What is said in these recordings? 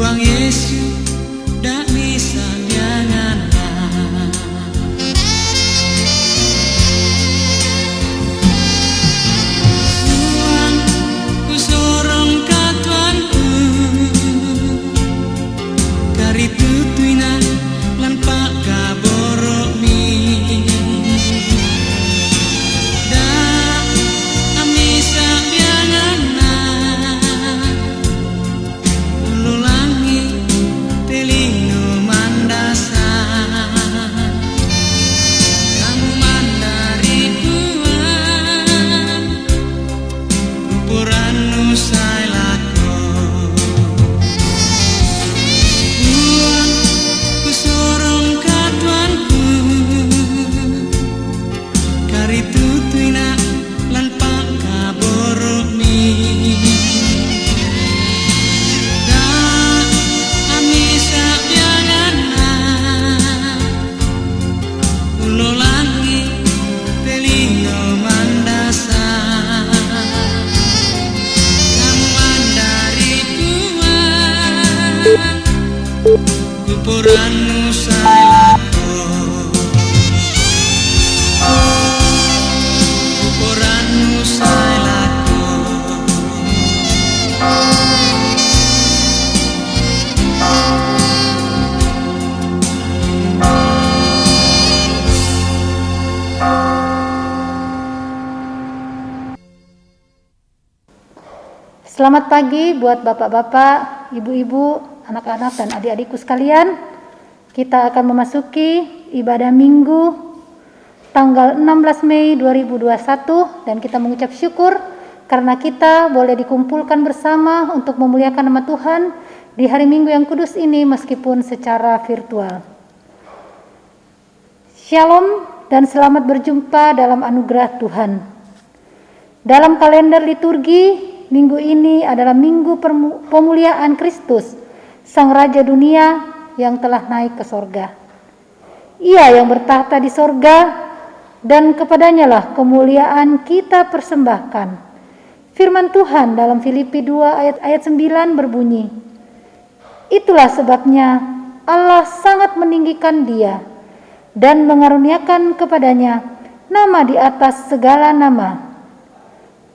Tuang Yesus dak bisa biangana. Tuang ku sorong ka Tuanku, kari tutuina lan pak kaborok mi. Dak amisa biangana, ulu langit telingo mandasa. Kamu mandari kuan, puranu sai lako. Tuang ku sorong ka Tuanku, kari tutuina lan pak kaborok mi. Dak amisa biangana, ulo langit telingo mandasa. Kamu mandari kuan, kupuranu sai lako. Kupuranu sai lako. Selamat pagi buat bapak-bapak, ibu-ibu, anak-anak dan adik-adikku sekalian. Kita akan memasuki ibadah Minggu tanggal 16 Mei 2021 dan kita mengucap syukur karena kita boleh dikumpulkan bersama untuk memuliakan nama Tuhan di hari Minggu yang kudus ini meskipun secara virtual. Shalom dan selamat berjumpa dalam anugerah Tuhan. Dalam kalender liturgi, minggu ini adalah minggu pemuliaan Kristus, Sang Raja dunia yang telah naik ke sorga. Ia yang bertahta di sorga dan kepadanya lah kemuliaan kita persembahkan. Firman Tuhan dalam Filipi 2 ayat 9 berbunyi, itulah sebabnya Allah sangat meninggikan dia dan mengaruniakan kepadanya nama di atas segala nama.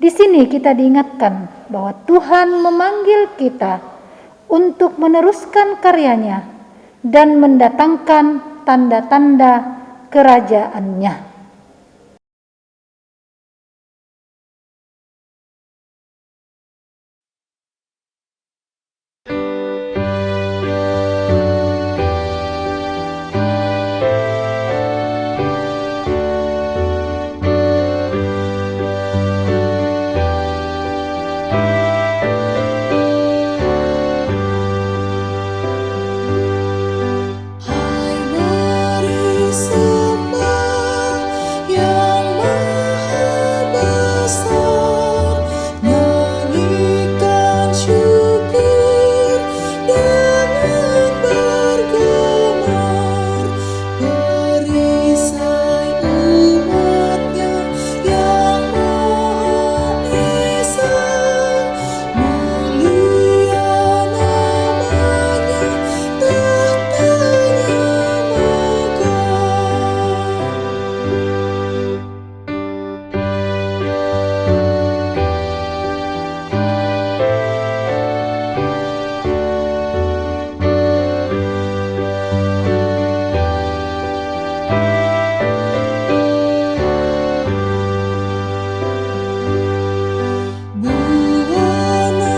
Di sini kita diingatkan bahwa Tuhan memanggil kita untuk meneruskan karyanya dan mendatangkan tanda-tanda kerajaannya. Hai mari sembah Yang Maha Besar, nyanyikan syukur dengan bergemar, perisai umatnya yang Maha Esa, mulia namanya, tahtanya megah. Buana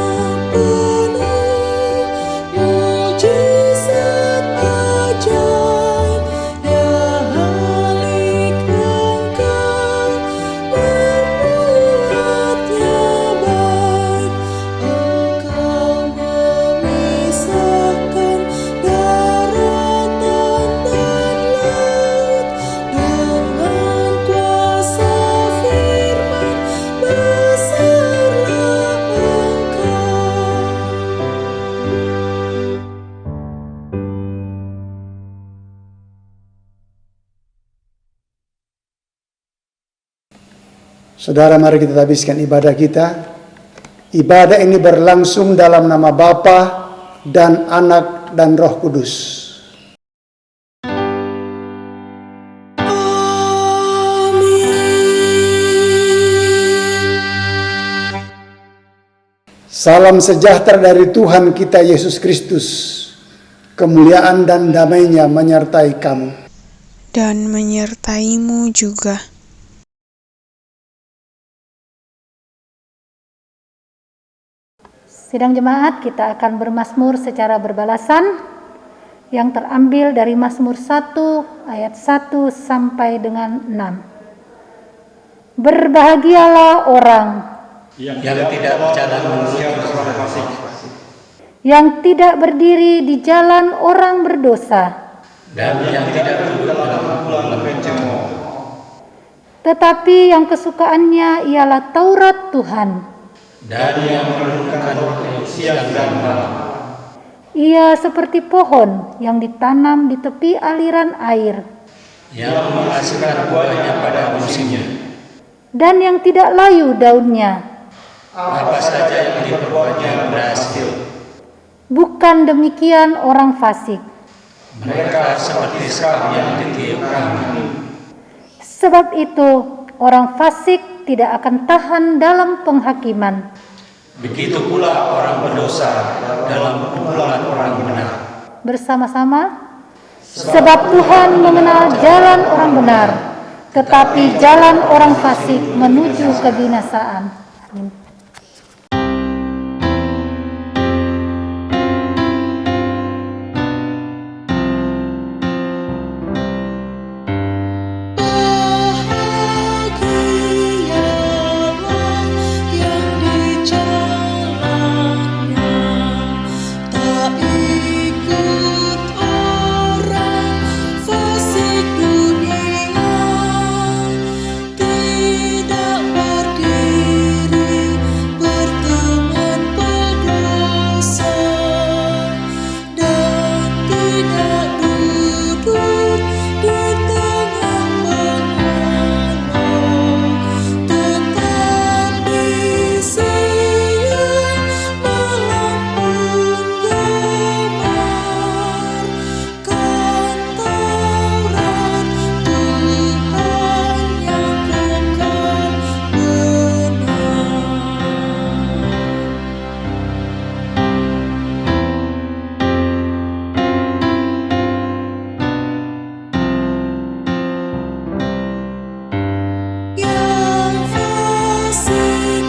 penuh mujizat ajaib, ya halik engkau membuatnya baik. Engkau memisahkan daratan dan laut dengan kuasa firman, besarlah engkau. Saudara, mari kita habiskan ibadah kita. Ibadah ini berlangsung dalam nama Bapa dan Anak dan Roh Kudus. Salam sejahtera dari Tuhan kita Yesus Kristus. Kemuliaan dan damai-Nya menyertai kamu. Dan menyertaimu juga. Sidang jemaat, kita akan bermazmur secara berbalasan yang terambil dari Mazmur 1 ayat 1 sampai dengan 6. Berbahagialah orang yang tidak berjalan menurut orang fasik, yang tidak berdiri di jalan orang berdosa, dan yang tidak duduk dalam kumpulan pencemooh, tetapi yang kesukaannya ialah Taurat Tuhan. dan yang merenungkan siang dan malam. Ia seperti pohon yang ditanam di tepi aliran air, Yang menghasilkan buahnya pada musimnya. dan yang tidak layu daunnya. Apa saja yang diperbuatnya berhasil. Bukan demikian orang fasik. Mereka seperti sekam yang ditiup angin. Sebab itu orang fasik tidak akan tahan dalam penghakiman. Begitu pula orang berdosa dalam kumpulan orang benar. Bersama-sama, sebab Tuhan mengenal jalan orang benar, tetapi jalan orang fasik menuju kebinasaan. Amin. Bahagialah yang di jalannya tak ikut orang fasik dunia, tidak berdiri berteman berdosa, dan tidak duduk di tengah pengaruh, tetapi siang malam pun gemarkan Taurat Tuhan yang kekal yang fasik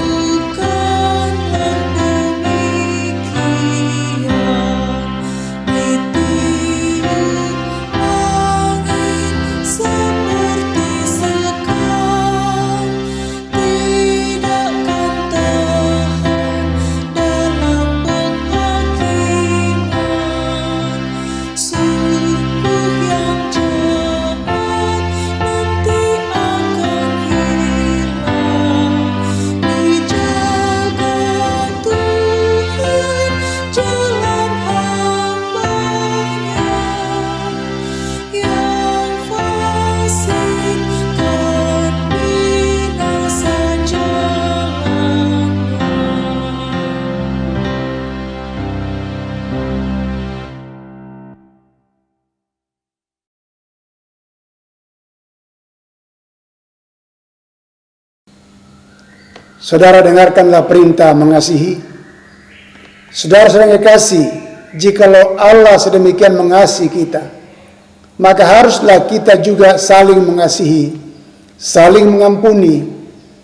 bukanlah demikian, ditiup angin seperti sekam, tidak kan tahan dalam penghakiman. Sungguh yang jahat nanti akan hilang, dijaga Tuhan jalan hamba-Nya. Yang fasik kan binasa jalannya. Saudara, dengarkanlah perintah mengasihi. Saudara-saudara yang kekasih, jikalau Allah sedemikian mengasihi kita, maka haruslah kita juga saling mengasihi, saling mengampuni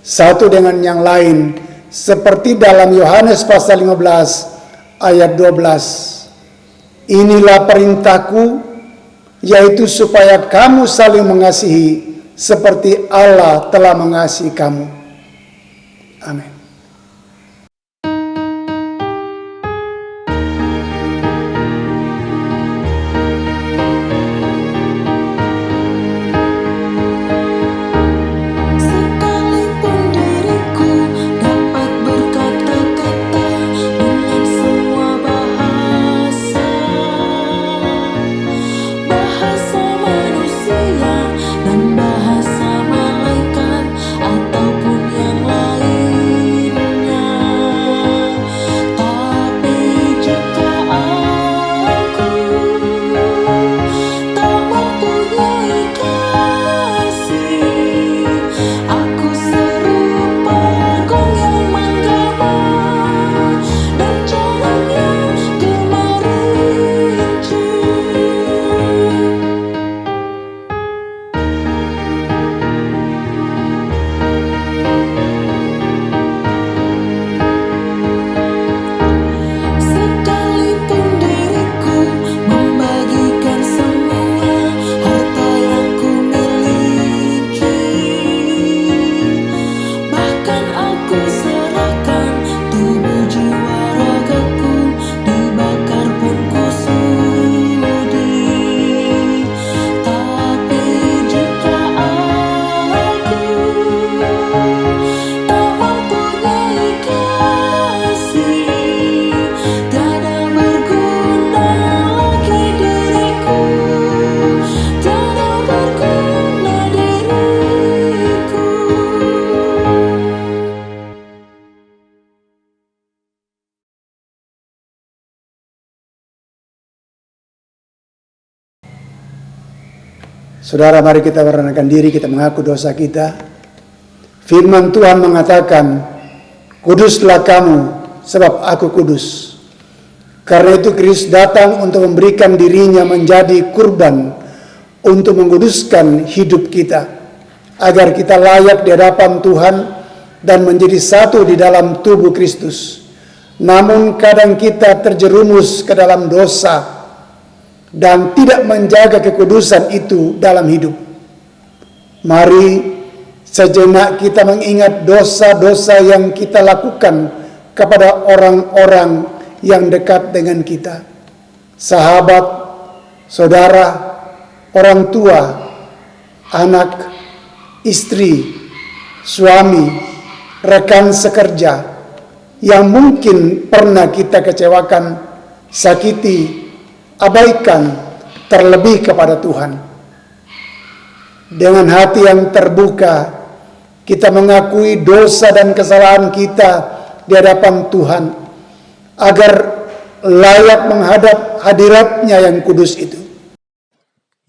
satu dengan yang lain, seperti dalam Yohanes pasal 15 ayat 12. Inilah perintahku, yaitu supaya kamu saling mengasihi seperti Allah telah mengasihi kamu. Amin. Sekalipun diriku dapat berkata-kata dengan semua bahasa, bahasa manusia dan bahasa malaikat, ataupun Saudara, mari kita merendahkan diri, kita mengaku dosa kita. Firman Tuhan mengatakan, kuduslah kamu sebab aku kudus. Karena itu Kristus datang untuk memberikan dirinya menjadi kurban untuk menguduskan hidup kita, agar kita layak di hadapan Tuhan dan menjadi satu di dalam tubuh Kristus. Namun kadang kita terjerumus ke dalam dosa dan tidak menjaga kekudusan itu dalam hidup. Mari sejenak kita mengingat dosa-dosa yang kita lakukan kepada orang-orang yang dekat dengan kita. Sahabat, saudara, orang tua, anak, istri, suami, rekan sekerja yang mungkin pernah kita kecewakan, sakiti, abaikan, terlebih kepada Tuhan. Dengan hati yang terbuka, kita mengakui dosa dan kesalahan kita di hadapan Tuhan, agar layak menghadap hadirat-Nya yang kudus itu.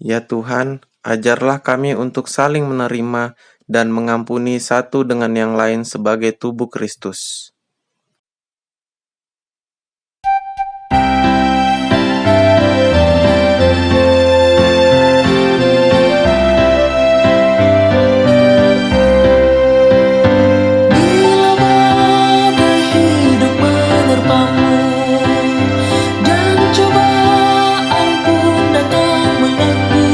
Ya Tuhan, ajarlah kami untuk saling menerima dan mengampuni satu dengan yang lain sebagai tubuh Kristus. Bila badai hidup menerpamu dan cobaan pun datang mengganggu,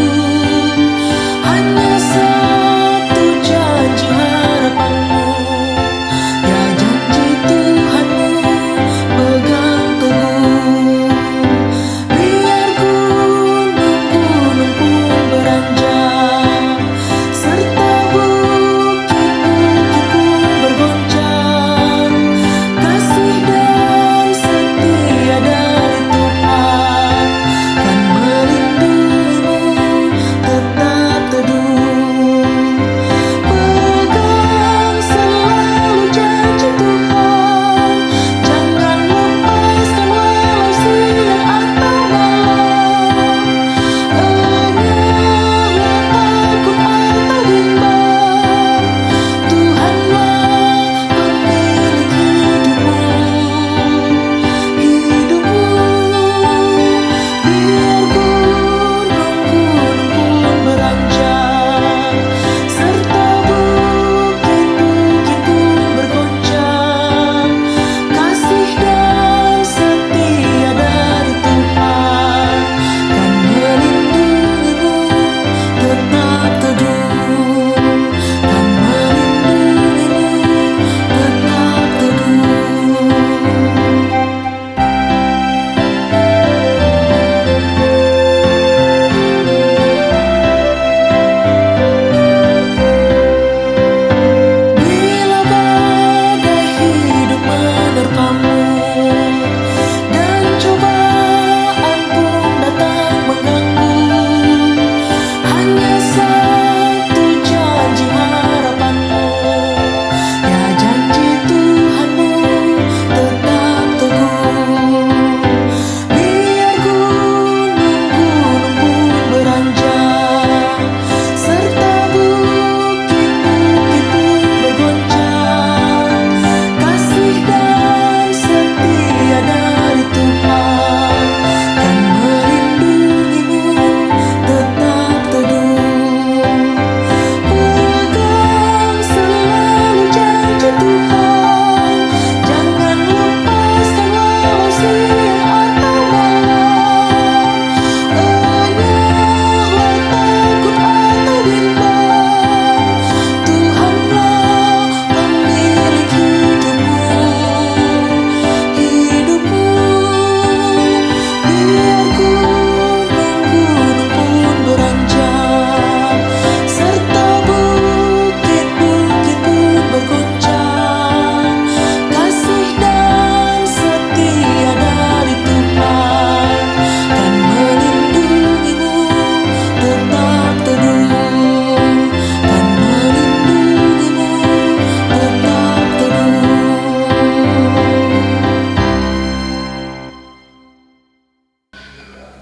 hanya satu janji harapanmu, ya janji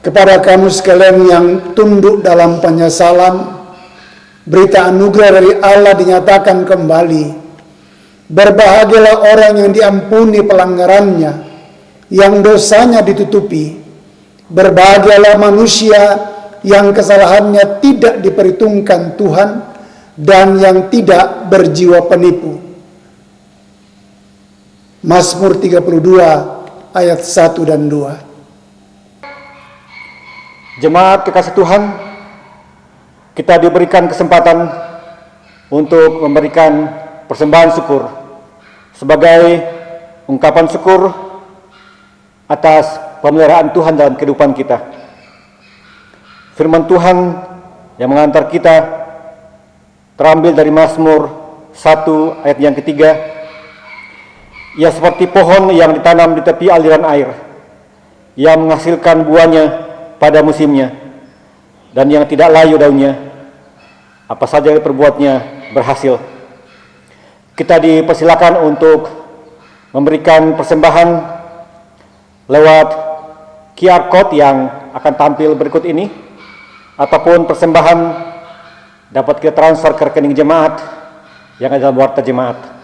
kepada kamu sekalian yang tunduk dalam penyesalan, berita anugerah dari Allah dinyatakan kembali. Berbahagialah orang yang diampuni pelanggarannya, yang dosanya ditutupi. Berbahagialah manusia yang kesalahannya tidak diperhitungkan Tuhan dan yang tidak berjiwa penipu. Mazmur 32 ayat 1 dan 2. Jemaat kekasih Tuhan, kita diberikan kesempatan untuk memberikan persembahan syukur sebagai ungkapan syukur atas pemeliharaan Tuhan dalam kehidupan kita. Firman Tuhan yang mengantar kita terambil dari Mazmur 1 ayat yang ketiga. Ia seperti pohon yang ditanam di tepi aliran air, yang menghasilkan buahnya pada musimnya, dan yang tidak layu daunnya, apa saja yang diperbuatnya berhasil. Kita dipersilakan untuk memberikan persembahan lewat QR code yang akan tampil berikut ini, ataupun persembahan dapat kita transfer ke rekening jemaat yang ada dalam warta jemaat.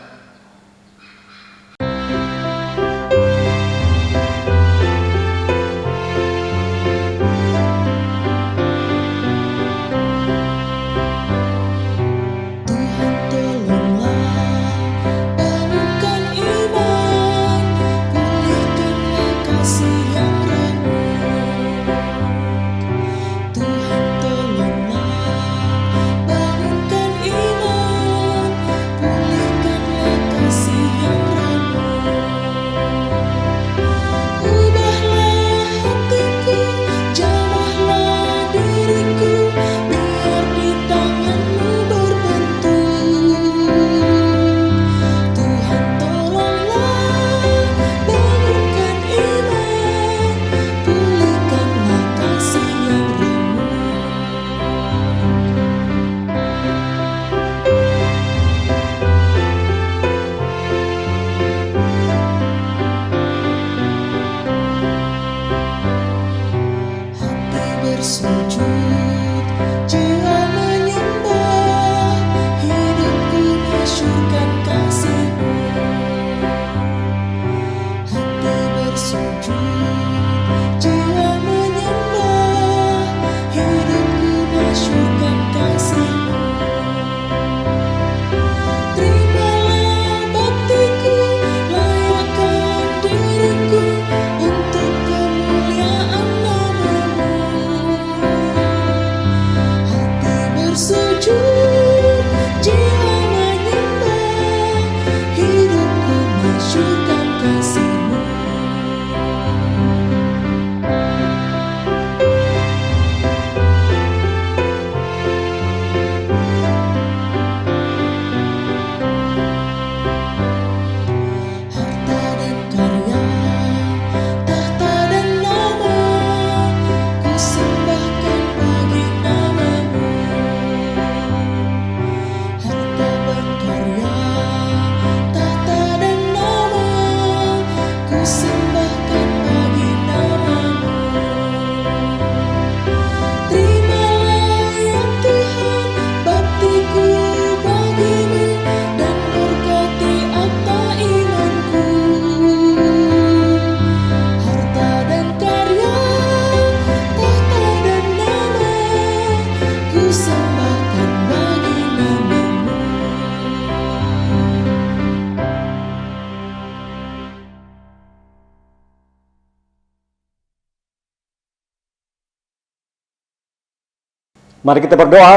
Mari kita berdoa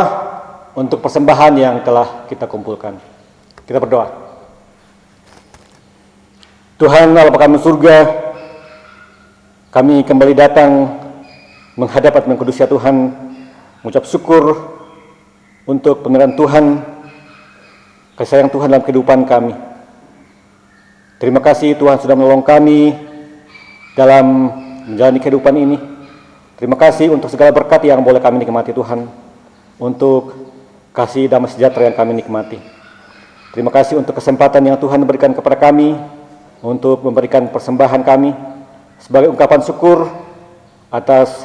untuk persembahan yang telah kita kumpulkan. Kita berdoa. Tuhan Allah kami surga, kami kembali datang menghadap hadirat kudus ya Tuhan, mengucap syukur untuk pemeliharaan Tuhan, kasih sayang Tuhan dalam kehidupan kami. Terima kasih Tuhan sudah menolong kami dalam menjalani kehidupan ini. Terima kasih untuk segala berkat yang boleh kami nikmati Tuhan, untuk kasih damai sejahtera yang kami nikmati. Terima kasih untuk kesempatan yang Tuhan berikan kepada kami untuk memberikan persembahan kami sebagai ungkapan syukur atas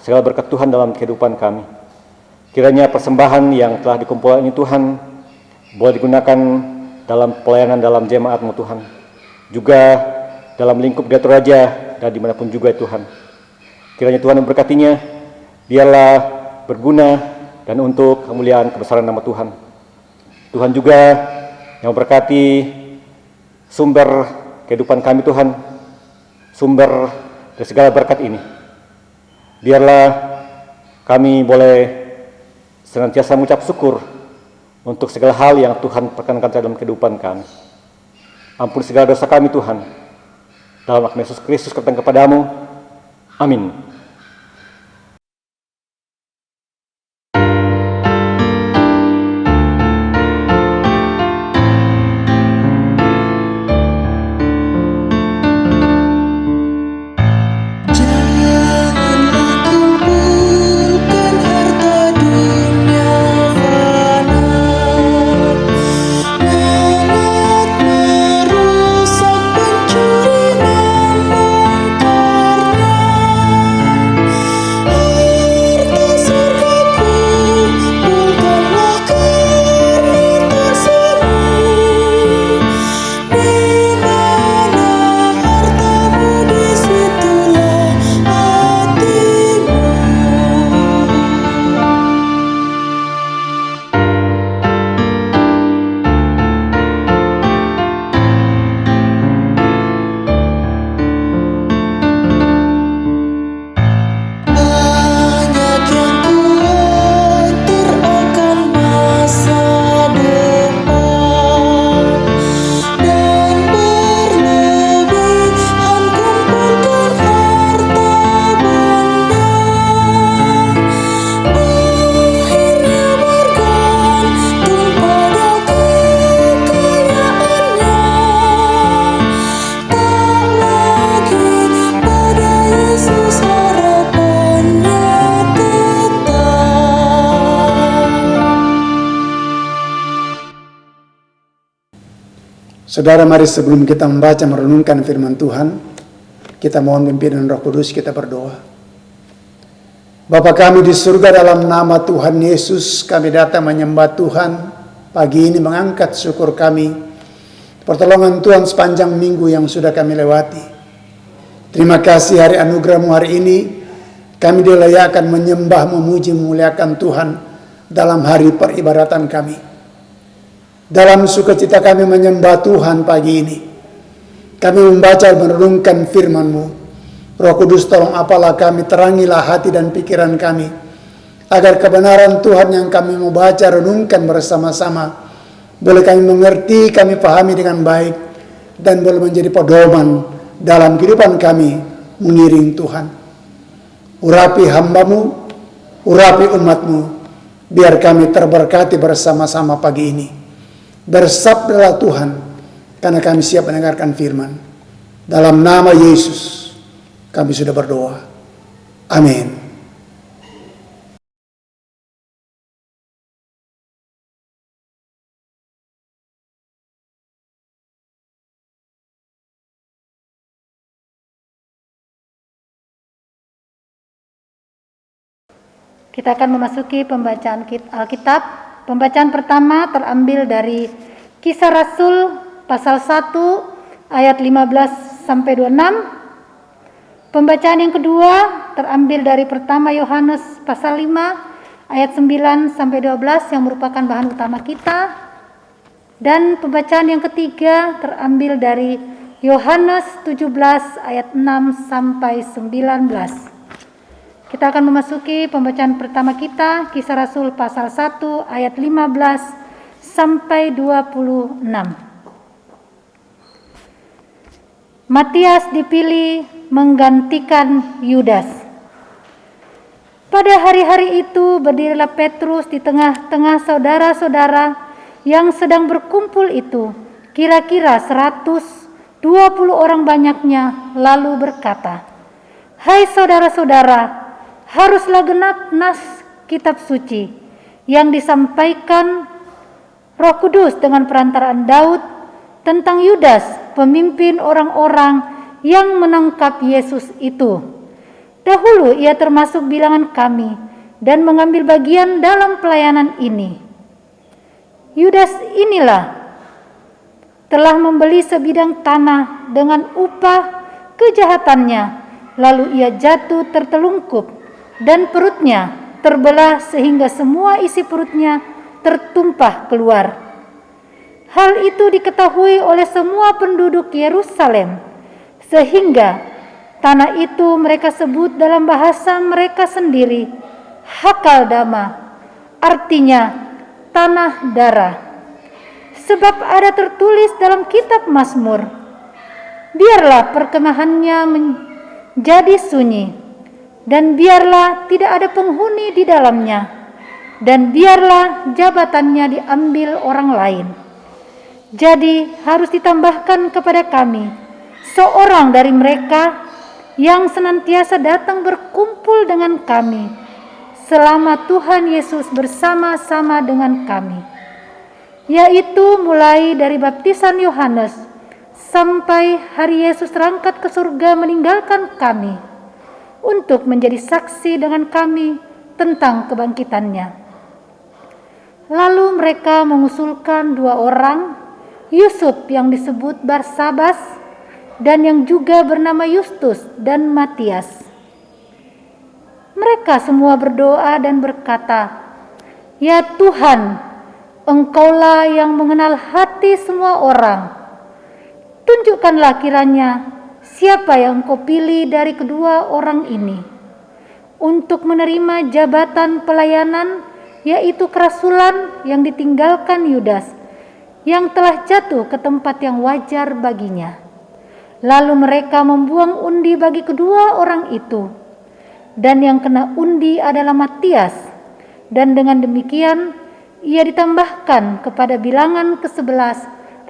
segala berkat Tuhan dalam kehidupan kami. Kiranya persembahan yang telah dikumpulkan ini Tuhan boleh digunakan dalam pelayanan dalam jemaat-Mu Tuhan, juga dalam lingkup Datuk Raja dan dimanapun juga Tuhan. Kiranya Tuhan memberkatinya, biarlah berguna dan untuk kemuliaan kebesaran nama Tuhan. Tuhan juga yang memberkati sumber kehidupan kami Tuhan, sumber dari segala berkat ini. Biarlah kami boleh senantiasa mengucap syukur untuk segala hal yang Tuhan perkenankan dalam kehidupan kami. Ampuni segala dosa kami Tuhan. Dalam nama Yesus Kristus datang kepadamu. Amin. Janganlah kumpulkan harta dunia fana, mengat merusak, pencuri membongkarnya. Harta surgaku kumpulkanlah karena kasih-Mu. Di mana hartamu, disitulah hatimu. Banyak yang khawatir akan masa depan, dan berlebihan kumpulkan harta benda. Akhirnya bergantung pada kekayaannya, tak lagi pada Yesus harapannya tetap. Saudara, mari sebelum kita membaca merenungkan firman Tuhan, kita mohon pimpinan Roh Kudus, kita berdoa. Bapa kami di surga, dalam nama Tuhan Yesus kami datang menyembah Tuhan pagi ini, mengangkat syukur kami pertolongan Tuhan sepanjang minggu yang sudah kami lewati. Terima kasih hari anugerah-Mu hari ini, kami dilayakkan menyembah, memuji, memuliakan Tuhan dalam hari peribadatan kami. Dalam sukacita kami menyembah Tuhan pagi ini, kami membaca dan merenungkan firman-Mu. Roh Kudus, tolong apalah kami, terangilah hati dan pikiran kami, agar kebenaran Tuhan yang kami mau baca, renungkan bersama-sama, boleh kami mengerti, kami pahami dengan baik, dan boleh menjadi pedoman dalam kehidupan kami mengiring Tuhan. Urapi hamba-Mu, urapi umat-Mu, biar kami terberkati bersama-sama pagi ini. Bersabdalah Tuhan, karena kami siap mendengarkan firman. Dalam nama Yesus kami sudah berdoa. Amin. Kita akan memasuki pembacaan Alkitab. Pembacaan pertama terambil dari Kisah Rasul pasal 1 ayat 15 sampai 26. Pembacaan yang kedua terambil dari pertama Yohanes pasal 5 ayat 9 sampai 12 yang merupakan bahan utama kita. Dan pembacaan yang ketiga terambil dari Yohanes 17 ayat 6 sampai 19. Kita akan memasuki pembacaan pertama kita, Kisah Rasul pasal 1 ayat 15 sampai 26. Matias dipilih menggantikan Yudas. Pada hari-hari itu berdirilah Petrus di tengah-tengah saudara-saudara yang sedang berkumpul itu, kira-kira 120 orang banyaknya, lalu berkata, "Hai saudara-saudara, haruslah genap nas kitab suci yang disampaikan Roh Kudus dengan perantaraan Daud tentang Yudas, pemimpin orang-orang yang menangkap Yesus itu. Dahulu ia termasuk bilangan kami dan mengambil bagian dalam pelayanan ini. Yudas inilah telah membeli sebidang tanah dengan upah kejahatannya, lalu ia jatuh tertelungkup dan perutnya terbelah sehingga semua isi perutnya tertumpah keluar. Hal itu diketahui oleh semua penduduk Yerusalem, sehingga tanah itu mereka sebut dalam bahasa mereka sendiri Hakaldama, artinya tanah darah. Sebab ada tertulis dalam kitab Mazmur, biarlah perkemahannya menjadi sunyi, dan biarlah tidak ada penghuni di dalamnya, dan biarlah jabatannya diambil orang lain. Jadi harus ditambahkan kepada kami seorang dari mereka yang senantiasa datang berkumpul dengan kami selama Tuhan Yesus bersama-sama dengan kami, yaitu mulai dari baptisan Yohanes sampai hari Yesus terangkat ke surga meninggalkan kami untuk menjadi saksi dengan kami tentang kebangkitannya. Lalu mereka mengusulkan 2 orang, Yusuf yang disebut Barsabas dan yang juga bernama Justus dan Matias. Mereka semua berdoa dan berkata, "Ya Tuhan, Engkaulah yang mengenal hati semua orang. Tunjukkanlah kiranya siapa yang Engkau pilih dari kedua orang ini untuk menerima jabatan pelayanan, yaitu kerasulan yang ditinggalkan Yudas, yang telah jatuh ke tempat yang wajar baginya." Lalu mereka membuang undi bagi kedua orang itu, dan yang kena undi adalah Matias, dan dengan demikian ia ditambahkan kepada bilangan ke-11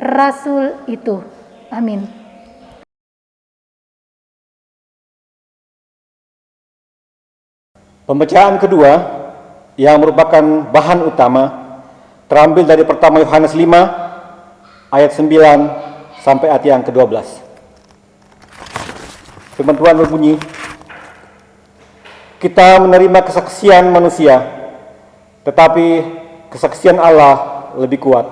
rasul itu. Amin. Pembacaan kedua yang merupakan bahan utama terambil dari pertama Yohanes 5 ayat 9 sampai ayat yang ke-12. Firman Tuhan berbunyi, "Kita menerima kesaksian manusia, tetapi kesaksian Allah lebih kuat.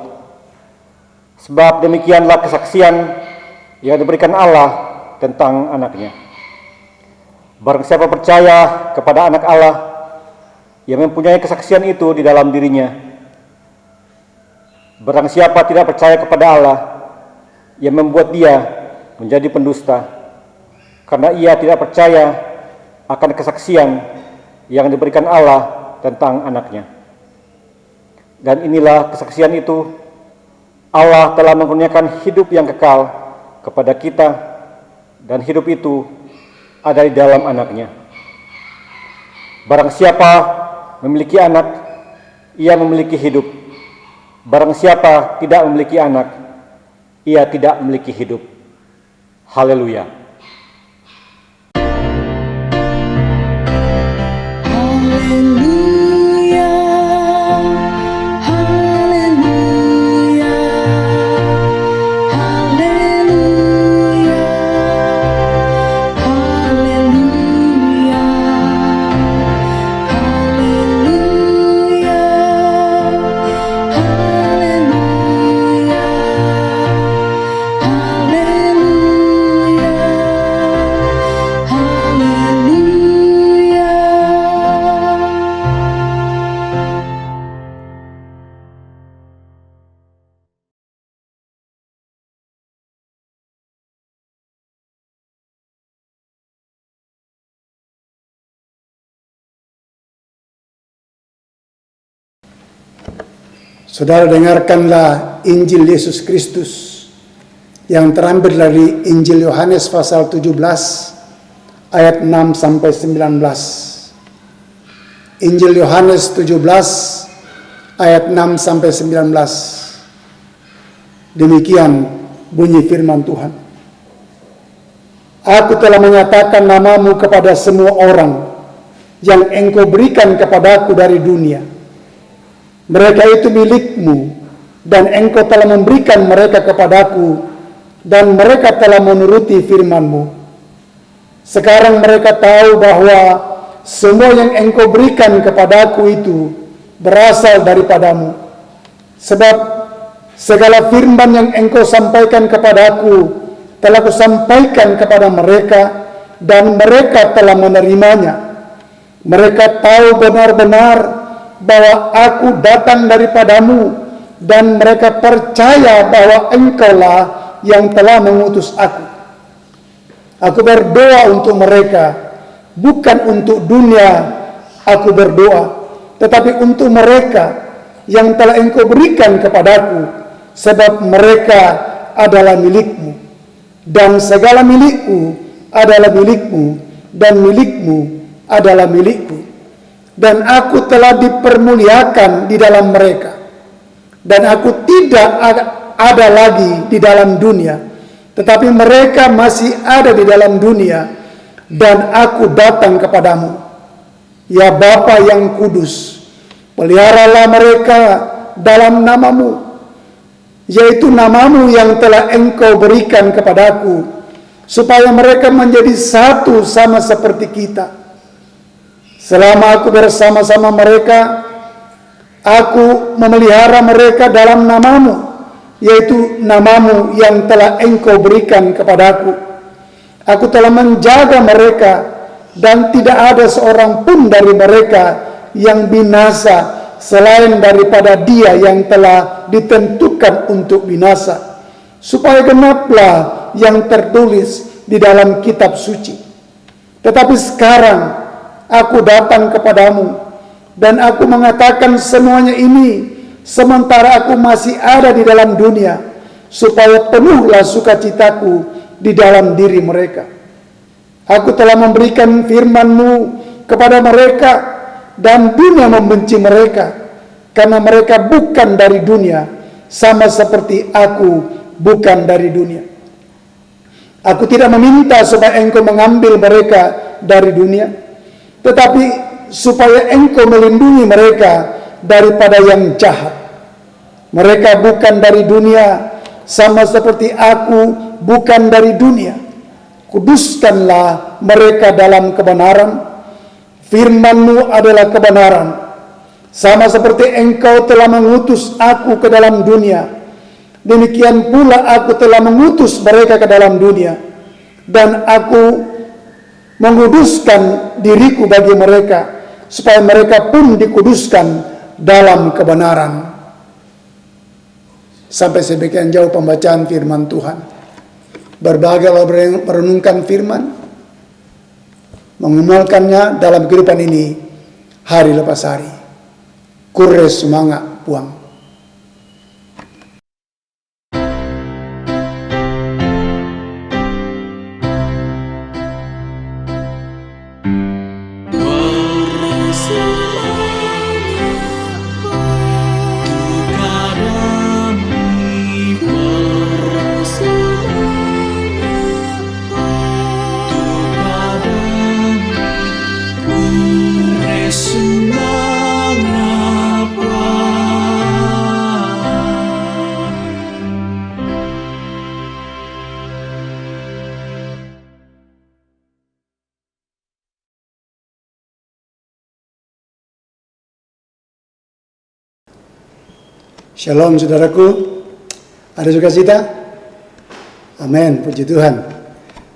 Sebab demikianlah kesaksian yang diberikan Allah tentang anaknya. Barang siapa percaya kepada anak Allah, ia mempunyai kesaksian itu di dalam dirinya. Barang siapa tidak percaya kepada Allah, ia membuat dia menjadi pendusta, karena ia tidak percaya akan kesaksian yang diberikan Allah tentang anaknya. Dan inilah kesaksian itu, Allah telah mengaruniakan hidup yang kekal kepada kita, dan hidup itu ada di dalam anaknya. Barang siapa memiliki anak, ia memiliki hidup. Barang siapa tidak memiliki anak, ia tidak memiliki hidup." Haleluya. Saudara, dengarkanlah Injil Yesus Kristus yang terambil dari Injil Yohanes pasal 17 ayat 6 sampai 19. Injil Yohanes 17 ayat 6 sampai 19. Demikian bunyi firman Tuhan. "Aku telah menyatakan namamu kepada semua orang yang Engkau berikan kepadaku dari dunia. Mereka itu milikmu, dan Engkau telah memberikan mereka kepadaku, dan mereka telah menuruti firman-Mu. Sekarang mereka tahu bahwa semua yang Engkau berikan kepadaku itu berasal daripadamu. Sebab segala firman yang Engkau sampaikan kepadaku telah kusampaikan kepada mereka, dan mereka telah menerimanya. Mereka tahu benar-benar bahwa aku datang daripadamu, dan mereka percaya bahwa Engkaulah yang telah mengutus aku. Aku berdoa untuk mereka, bukan untuk dunia aku berdoa, tetapi untuk mereka yang telah Engkau berikan kepadaku, sebab mereka adalah milik-Mu, dan segala milik-Ku adalah milik-Mu, dan milik-Mu adalah milik-Ku. Dan aku telah dipermuliakan di dalam mereka, dan aku tidak ada lagi di dalam dunia, tetapi mereka masih ada di dalam dunia, dan aku datang kepadamu. Ya Bapa yang kudus, peliharalah mereka dalam namamu, yaitu namamu yang telah Engkau berikan kepadaku, supaya mereka menjadi satu sama seperti kita. Selama aku bersama-sama mereka, aku memelihara mereka dalam namamu, yaitu namamu yang telah Engkau berikan kepadaku. Aku telah menjaga mereka, dan tidak ada seorang pun dari mereka yang binasa selain daripada dia yang telah ditentukan untuk binasa, supaya genaplah yang tertulis di dalam kitab suci. Tetapi sekarang aku datang kepadamu, dan aku mengatakan semuanya ini sementara aku masih ada di dalam dunia, supaya penuhlah sukacitaku di dalam diri mereka. Aku telah memberikan firman-Mu kepada mereka, dan dunia membenci mereka, karena mereka bukan dari dunia, sama seperti aku bukan dari dunia. Aku tidak meminta supaya Engkau mengambil mereka dari dunia, tetapi supaya Engkau melindungi mereka daripada yang jahat. Mereka bukan dari dunia, sama seperti aku bukan dari dunia. Kuduskanlah mereka dalam kebenaran. Firman-Mu adalah kebenaran. Sama seperti Engkau telah mengutus aku ke dalam dunia, demikian pula aku telah mengutus mereka ke dalam dunia. Dan aku menguduskan diriku bagi mereka, supaya mereka pun dikuduskan dalam kebenaran. Sampai sebagian jauh pembacaan firman Tuhan. Berbahagialah merenungkan firman, mengamalkannya dalam kehidupan ini hari lepas hari. Kure semangat puang. Shalom saudaraku, ada sukacita? Amin, puji Tuhan.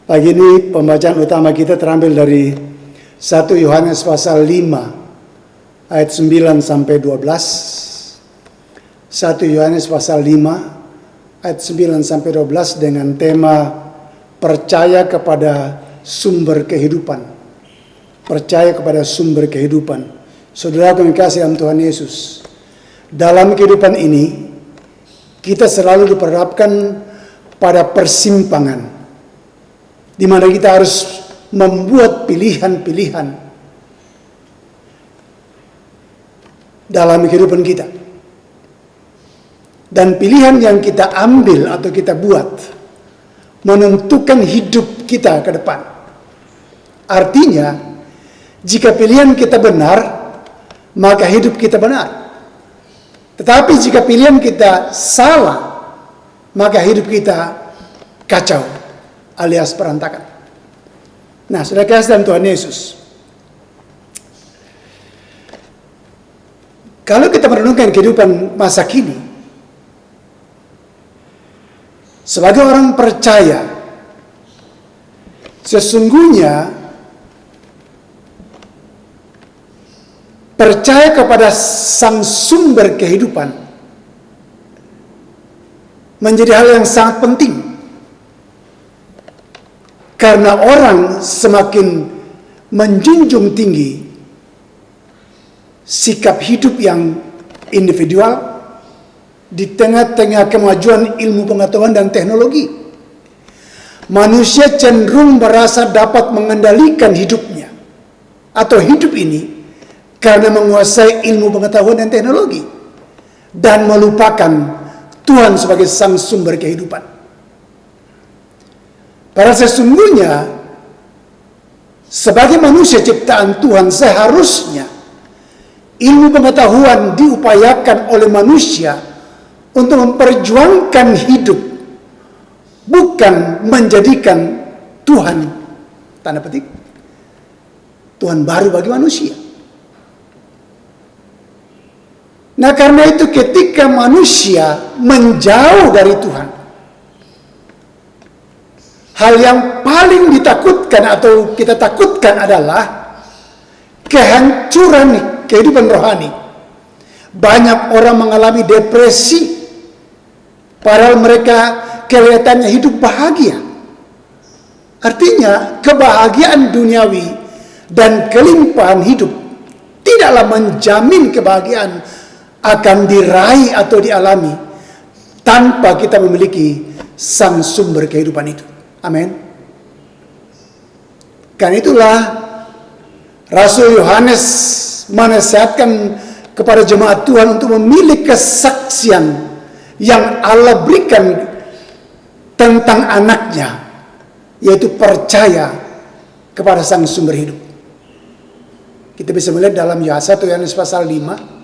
Pagi ini pembacaan utama kita terambil dari 1 Yohanes pasal 5 ayat 9 sampai 12. 1 Yohanes pasal 5 ayat 9 sampai 12 dengan tema percaya kepada sumber kehidupan. Percaya kepada sumber kehidupan. Saudara yang dikasihi dalam Tuhan Yesus, dalam kehidupan ini kita selalu diperhadapkan pada persimpangan, di mana kita harus membuat pilihan-pilihan dalam kehidupan kita. Dan pilihan yang kita ambil atau kita buat menentukan hidup kita ke depan. Artinya, jika pilihan kita benar, maka hidup kita benar. Tetapi jika pilihan kita salah, maka hidup kita kacau alias berantakan. Nah, saudara kasih dalam Tuhan Yesus, kalau kita merenungkan kehidupan masa kini, sebagai orang percaya, sesungguhnya percaya kepada Sang Sumber kehidupan menjadi hal yang sangat penting. Karena orang semakin menjunjung tinggi sikap hidup yang individual di tengah-tengah kemajuan ilmu pengetahuan dan teknologi. Manusia cenderung merasa dapat mengendalikan hidupnya atau hidup ini karena menguasai ilmu pengetahuan dan teknologi dan melupakan Tuhan sebagai Sang Sumber kehidupan. Padahal sesungguhnya sebagai manusia ciptaan Tuhan, seharusnya ilmu pengetahuan diupayakan oleh manusia untuk memperjuangkan hidup, bukan menjadikan Tuhan, tanda petik, Tuhan baru bagi manusia. Nah, karena itu ketika manusia menjauh dari Tuhan, hal yang paling ditakutkan atau kita takutkan adalah kehancuran kehidupan rohani. Banyak orang mengalami depresi, padahal mereka kelihatannya hidup bahagia. Artinya kebahagiaan duniawi dan kelimpahan hidup tidaklah menjamin kebahagiaan akan diraih atau dialami tanpa kita memiliki Sang Sumber kehidupan itu. Amin. Karena itulah Rasul Yohanes menasihatkan kepada jemaat Tuhan untuk memilih kesaksian yang Allah berikan tentang anaknya, yaitu percaya kepada Sang Sumber hidup. Kita bisa melihat dalam 1 Yohanes pasal 5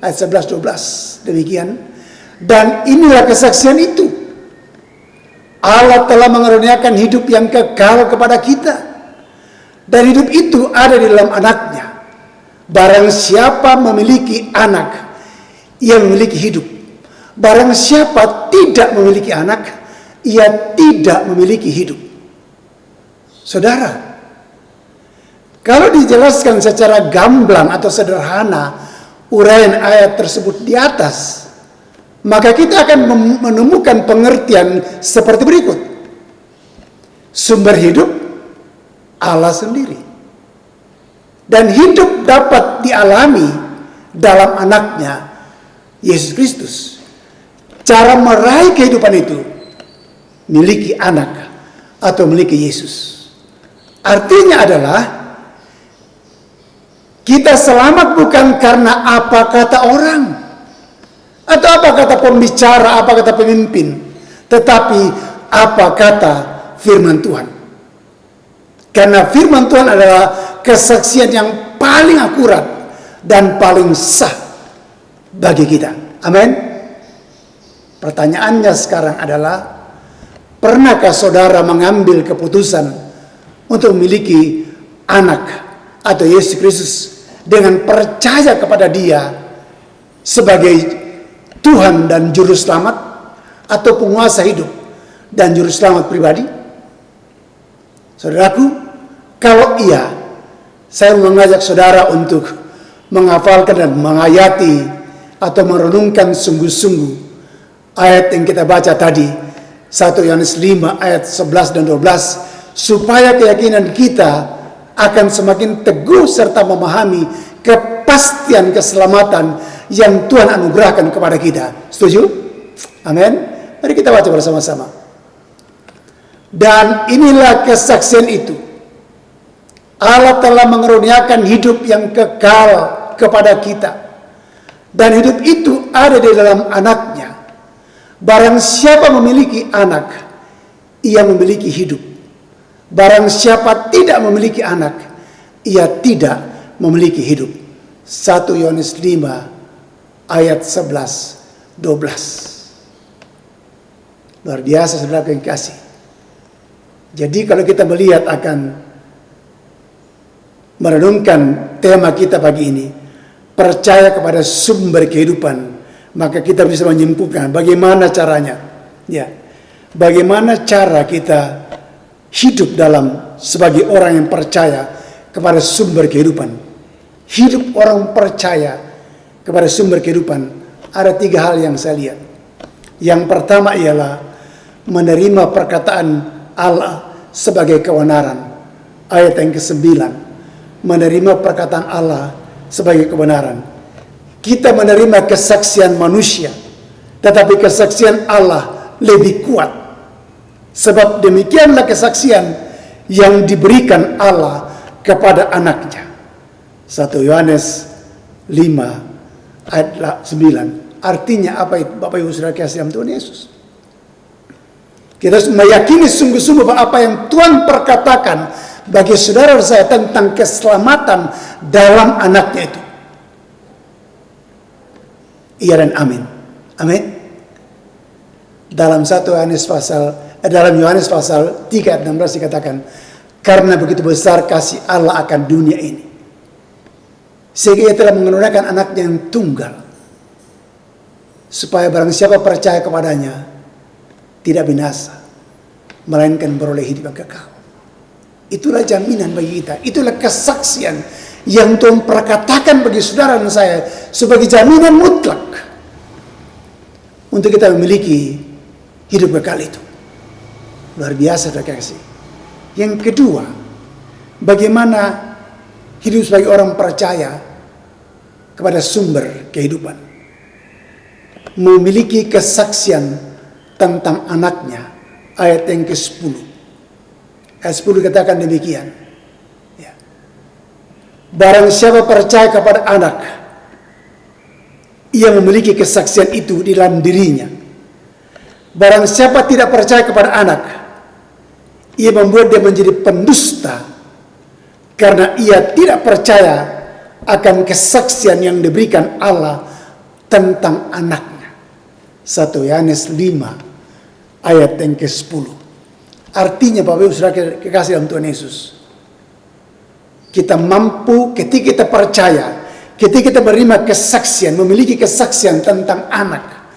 ayat 11-12 demikian. Dan inilah kesaksian itu, Allah telah mengaruniakan hidup yang kekal kepada kita, dan hidup itu ada di dalam anaknya. Barang siapa memiliki anak, ia memiliki hidup. Barang siapa tidak memiliki anak, ia tidak memiliki hidup. Saudara, kalau dijelaskan secara gamblang atau sederhana uraian ayat tersebut di atas, maka kita akan menemukan pengertian seperti berikut. Sumber hidup Allah sendiri, dan hidup dapat dialami dalam anaknya Yesus Kristus. Cara meraih kehidupan itu miliki anak atau miliki Yesus. Artinya adalah kita selamat bukan karena apa kata orang atau apa kata pembicara, apa kata pemimpin, tetapi apa kata firman Tuhan. Karena firman Tuhan adalah kesaksian yang paling akurat dan paling sah bagi kita. Amin. Pertanyaannya sekarang adalah, pernahkah saudara mengambil keputusan untuk memiliki anak atau Yesus Kristus dengan percaya kepada Dia sebagai Tuhan dan Juru Selamat atau penguasa hidup dan Juru Selamat pribadi? Saudaraku, kalau iya, saya mengajak saudara untuk menghafalkan dan menghayati atau merenungkan sungguh-sungguh ayat yang kita baca tadi, 1 Yohanes 5 ayat 11 dan 12, supaya keyakinan kita akan semakin teguh serta memahami kepastian keselamatan yang Tuhan anugerahkan kepada kita. Setuju? Amin. Mari kita baca bersama-sama. Dan inilah kesaksian itu, Allah telah mengaruniakan hidup yang kekal kepada kita, dan hidup itu ada di dalam anaknya. Barang siapa memiliki anak, ia memiliki hidup. Barang siapa tidak memiliki anak, ia tidak memiliki hidup. 1 Yohanes 5 ayat 11-12. Luar biasa saudara yang kasih. Jadi kalau kita melihat akan merenungkan tema kita pagi ini, percaya kepada sumber kehidupan, maka kita bisa menyimpulkan bagaimana caranya. Ya, bagaimana cara kita hidup dalam sebagai orang yang percaya kepada sumber kehidupan. Hidup orang percaya kepada sumber kehidupan, ada 3 hal yang saya lihat. Yang pertama ialah menerima perkataan Allah sebagai kebenaran. Ayat yang ke-9, menerima perkataan Allah sebagai kebenaran. Kita menerima kesaksian manusia, tetapi kesaksian Allah lebih kuat. Sebab demikianlah kesaksian yang diberikan Allah kepada anaknya. 1 Yohanes 5 ayat 9. Artinya apa itu Bapak Ibu Saudara kasih dalam Tuhan Yesus? Kita harus meyakini sungguh-sungguh bahwa apa yang Tuhan perkatakan bagi saudara saya tentang keselamatan dalam anaknya itu. Iya dan amin. Amin. Dalam Yohanes pasal 3 ayat 16 dikatakan, karena begitu besar kasih Allah akan dunia ini, sehingga ia telah mengaruniakan anaknya yang tunggal, supaya barang siapa percaya kepadanya tidak binasa, melainkan beroleh hidup yang kekal. Itulah jaminan bagi kita. Itulah kesaksian yang Tuhan perkatakan bagi saudara dan saya sebagai jaminan mutlak untuk kita memiliki hidup kekal itu. Luar biasa, saudara kasih. Yang kedua, bagaimana hidup sebagai orang percaya kepada sumber kehidupan. Memiliki kesaksian tentang anaknya. Ayat yang ke-10. Ayat 10 katakan demikian. Ya. Barang siapa percaya kepada anak, ia memiliki kesaksian itu di dalam dirinya. Barang siapa tidak percaya kepada anak, ia membuat dia menjadi pendusta, karena ia tidak percaya akan kesaksian yang diberikan Allah tentang anaknya. 1 Yohanes 5 ayat yang ke-10. Artinya Bapak Ibu Saudara kekasih dalam Tuhan Yesus, kita mampu ketika kita percaya, ketika kita menerima kesaksian, memiliki kesaksian tentang anak,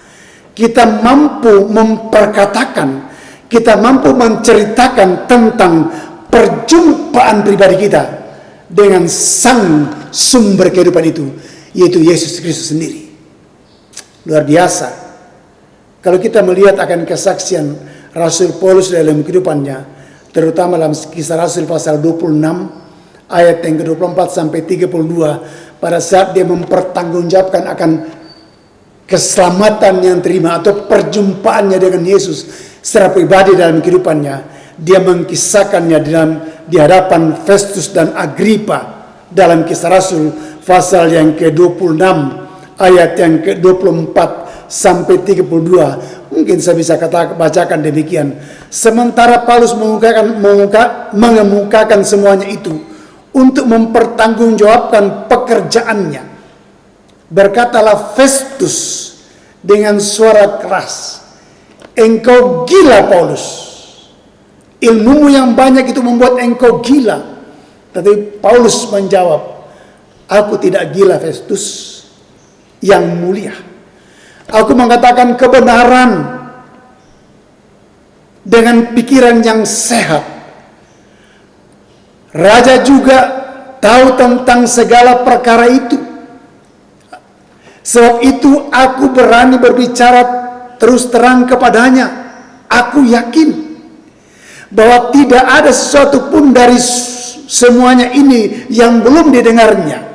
kita mampu memperkatakan, kita mampu menceritakan tentang perjumpaan pribadi kita dengan sang sumber kehidupan itu, yaitu Yesus Kristus sendiri. Luar biasa. Kalau kita melihat akan kesaksian Rasul Paulus dalam kehidupannya, terutama dalam Kisah Rasul pasal 26 ayat yang ke-24 sampai 32, pada saat dia mempertanggungjawabkan akan keselamatan yang terima atau perjumpaannya dengan Yesus secara pribadi dalam kehidupannya, dia mengkisahkannya di hadapan Festus dan Agripa dalam Kisah Rasul pasal yang ke-26 ayat yang ke-24 sampai 32. Mungkin saya bisa bacakan demikian. Sementara Paulus mengemukakan semuanya itu untuk mempertanggungjawabkan pekerjaannya, berkatalah Festus dengan suara keras, "Engkau gila, Paulus. Ilmumu yang banyak itu membuat engkau gila." Tapi Paulus menjawab, "Aku tidak gila, Festus yang mulia. Aku mengatakan kebenaran dengan pikiran yang sehat. Raja juga tahu tentang segala perkara itu. Sebab itu aku berani berbicara terus terang kepadanya. Aku yakin bahwa tidak ada sesuatu pun dari semuanya ini yang belum didengarnya.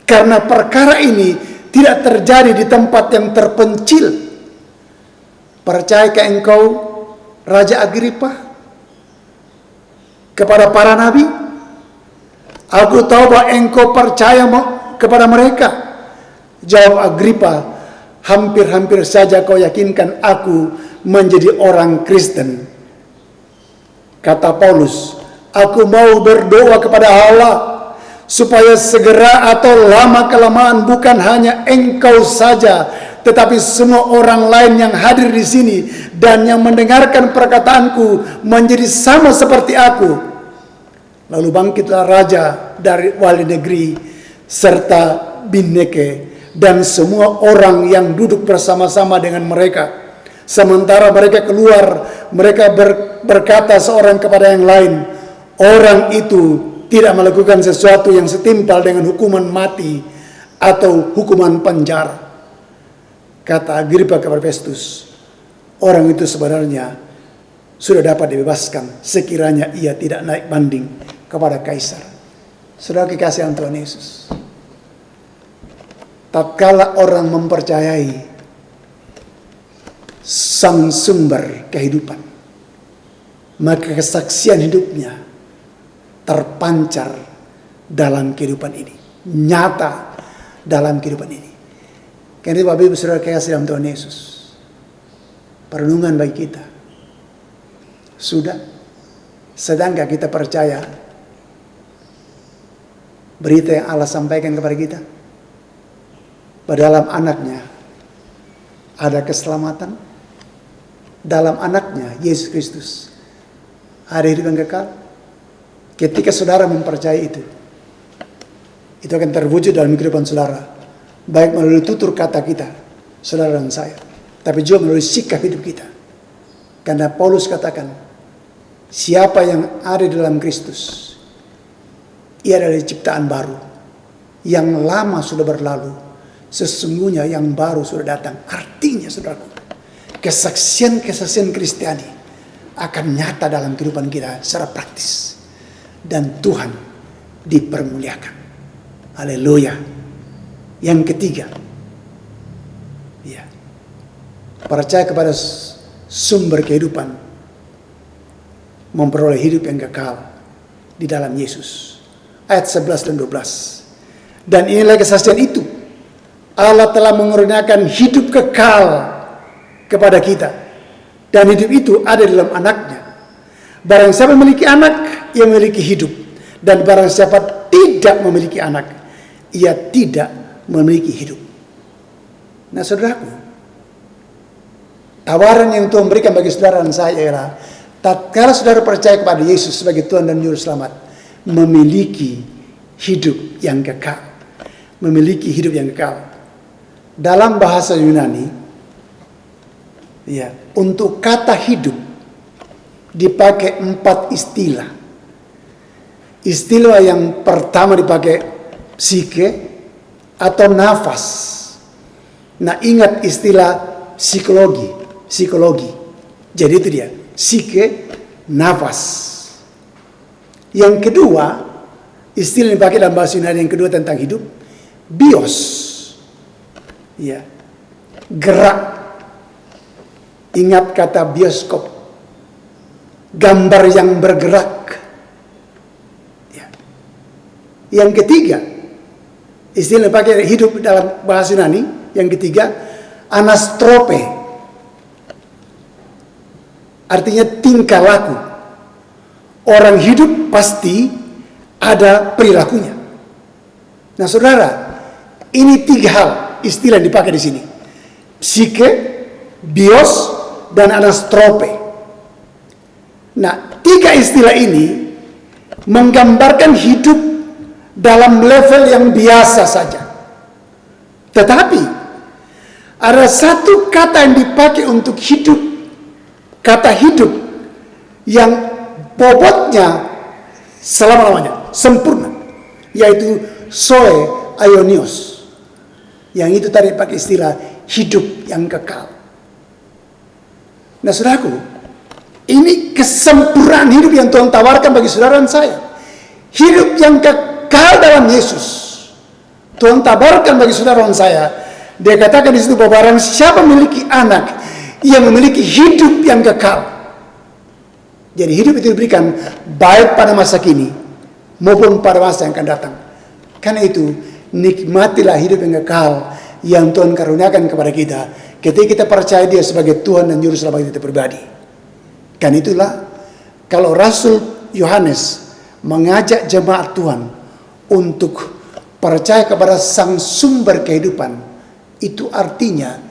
Karena perkara ini tidak terjadi di tempat yang terpencil. Percayakah engkau, Raja Agripa, kepada para nabi? Aku tahu bahwa engkau percaya kepada mereka." Jawab Agripa, "Hampir-hampir saja kau yakinkan aku menjadi orang Kristen." Kata Paulus, "Aku mau berdoa kepada Allah supaya segera atau lama-kelamaan bukan hanya engkau saja, tetapi semua orang lain yang hadir di sini dan yang mendengarkan perkataanku menjadi sama seperti aku. Lalu bangkitlah raja dari wali negeri serta Bintke dan semua orang yang duduk bersama-sama dengan mereka. Sementara mereka keluar, mereka berkata seorang kepada yang lain, orang itu tidak melakukan sesuatu yang setimpal dengan hukuman mati atau hukuman penjara. Kata Agripa kepada Festus, orang itu sebenarnya sudah dapat dibebaskan sekiranya ia tidak naik banding kepada kaisar. Saudara kekasihan Tuhan Yesus, tatkala orang mempercayai sang sumber kehidupan, maka kesaksian hidupnya terpancar dalam kehidupan ini, nyata dalam kehidupan ini. Karena itu Bapak Ibu Saudara kekasih dalam Tuhan Yesus, perenungan bagi kita, sedangkah kita percaya berita yang Allah sampaikan kepada kita, bahwa dalam anaknya ada keselamatan, dalam anaknya Yesus Kristus ada hidup yang kekal. Ketika saudara mempercayai itu akan terwujud dalam kehidupan saudara, baik melalui tutur kata kita, saudara dan saya, tapi juga melalui sikap hidup kita. Karena Paulus katakan, siapa yang ada dalam Kristus, ia adalah ciptaan baru. Yang lama sudah berlalu, sesungguhnya yang baru sudah datang. Artinya saudaraku, kesaksian Kristiani akan nyata dalam kehidupan kita secara praktis. Dan Tuhan dipermuliakan. Haleluya. Yang ketiga, ya, percaya kepada sumber kehidupan, memperoleh hidup yang kekal di dalam Yesus. Ayat 11 dan 12. Dan inilah kesaksian itu, Allah telah mengurniakan hidup kekal kepada kita, dan hidup itu ada di dalam anaknya. Barang siapa memiliki anak, ia memiliki hidup. Dan barang siapa tidak memiliki anak, ia tidak memiliki hidup. Nah saudaraku, tawaran yang Tuhan berikan bagi saudara dan saya ialah, tatkala saudara percaya kepada Yesus sebagai Tuhan dan Juru Selamat, memiliki hidup yang kekal. Memiliki hidup yang kekal. Dalam bahasa Yunani, ya, untuk kata hidup dipakai 4 istilah. Istilah yang pertama dipakai psike atau nafas. Nah, ingat istilah psikologi. Jadi itu dia, psike, nafas. Yang kedua, istilah yang dipakai dalam bahasa Yunani yang kedua tentang hidup, bios. Ya. Gerak. Ingat kata bioskop. Gambar yang bergerak. Ya. Yang ketiga, istilah yang dipakai hidup dalam bahasa Yunani, yang ketiga, anastrope. Artinya tingkah laku. Orang hidup pasti ada perilakunya. Nah saudara, ini 3 hal istilah yang dipakai di sini. Psike, bios, dan anastrope. Nah, 3 istilah ini menggambarkan hidup dalam level yang biasa saja. Tetapi ada satu kata yang dipakai untuk hidup, kata hidup yang bobotnya selama-lamanya, sempurna, yaitu zoe aionios. Yang itu tadi pakai istilah hidup yang kekal. Nah saudaraku, ini kesempurnaan hidup yang Tuhan tawarkan bagi saudara dan saya. Hidup yang kekal dalam Yesus Tuhan tawarkan bagi saudara dan saya. Dia katakan di situ bahwa barang siapa memiliki anak, ia memiliki hidup yang kekal. Jadi hidup itu diberikan baik pada masa kini maupun pada masa yang akan datang. Karena itu, nikmatilah hidup yang kekal yang Tuhan karuniakan kepada kita ketika kita percaya Dia sebagai Tuhan dan Juru Selamat kita pribadi. Kan itulah kalau Rasul Yohanes mengajak jemaat Tuhan untuk percaya kepada Sang Sumber kehidupan, itu artinya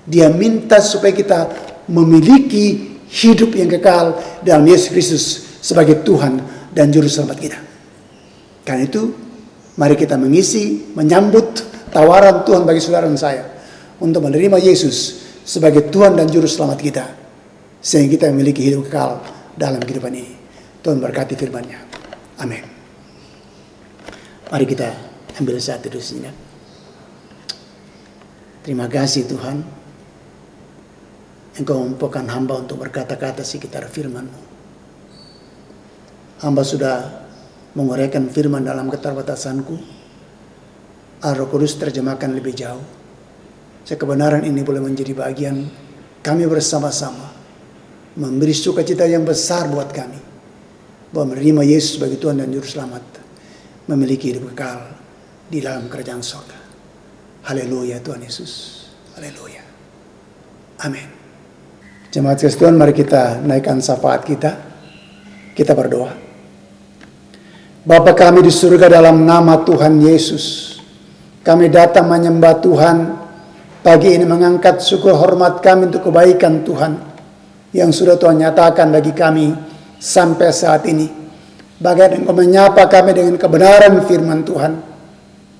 Dia minta supaya kita memiliki hidup yang kekal dalam Yesus Kristus sebagai Tuhan dan Juru Selamat kita. Karena itu, mari kita menyambut tawaran Tuhan bagi saudara dan saya untuk menerima Yesus sebagai Tuhan dan Juru Selamat kita, sehingga kita memiliki hidup kekal dalam kehidupan ini. Tuhan berkati firman-Nya. Amin. Mari kita ambil saat teduh sejenak. Terima kasih Tuhan, Engkau memampukan hamba untuk berkata-kata sekitar firman-Mu. Hamba sudah menguraikan firman dalam keterbatasanku. Roh Kudus terjemahkan lebih jauh. Kebenaran ini boleh menjadi bagian kami bersama-sama, memberi sukacita yang besar buat kami, bahwa menerima Yesus sebagai Tuhan dan Juru Selamat, memiliki hidup kekal di dalam kerajaan surga. Haleluya Tuhan Yesus. Haleluya. Amin. Jemaat Kristus, mari kita naikkan syafaat kita. Kita berdoa. Bapa kami di surga, dalam nama Tuhan Yesus, kami datang menyembah Tuhan. Pagi ini mengangkat syukur hormat kami untuk kebaikan Tuhan yang sudah Tuhan nyatakan bagi kami sampai saat ini. Bagaimana Engkau menyapa kami dengan kebenaran firman Tuhan.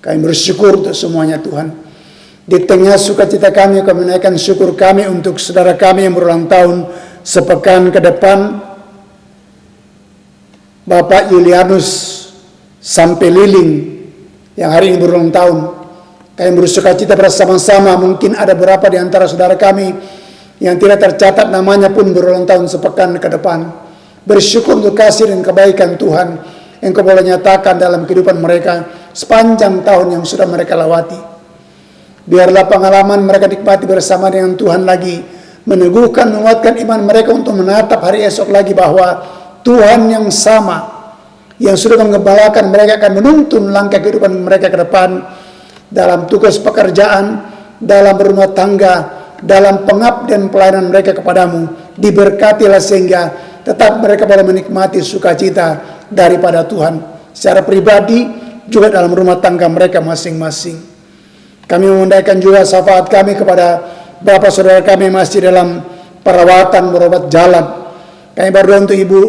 Kami bersyukur untuk semuanya Tuhan. Di tengah sukacita kami, kami menaikkan syukur kami untuk saudara kami yang berulang tahun sepekan ke depan. Bapak Julianus sampai Liling yang hari ini berulang tahun. Kami bersukacita bersama-sama. Mungkin ada beberapa di antara saudara kami yang tidak tercatat namanya pun berulang tahun sepekan ke depan. Bersyukur untuk kasih dan kebaikan Tuhan Engkau boleh nyatakan dalam kehidupan mereka sepanjang tahun yang sudah mereka lewati. Biarlah pengalaman mereka nikmati bersama dengan Tuhan lagi, meneguhkan, menguatkan iman mereka untuk menatap hari esok lagi, bahwa Tuhan yang sama yang sudah menggembalakan mereka akan menuntun langkah kehidupan mereka ke depan, dalam tugas pekerjaan, dalam berumah tangga, dalam pengabdian pelayanan mereka kepadamu. Diberkatilah sehingga tetap mereka boleh menikmati sukacita daripada Tuhan secara pribadi, juga dalam rumah tangga mereka masing-masing. Kami mengundangkan juga syafaat kami kepada bapak saudara kami masih dalam perawatan berobat jalan. Kami berdoa untuk Ibu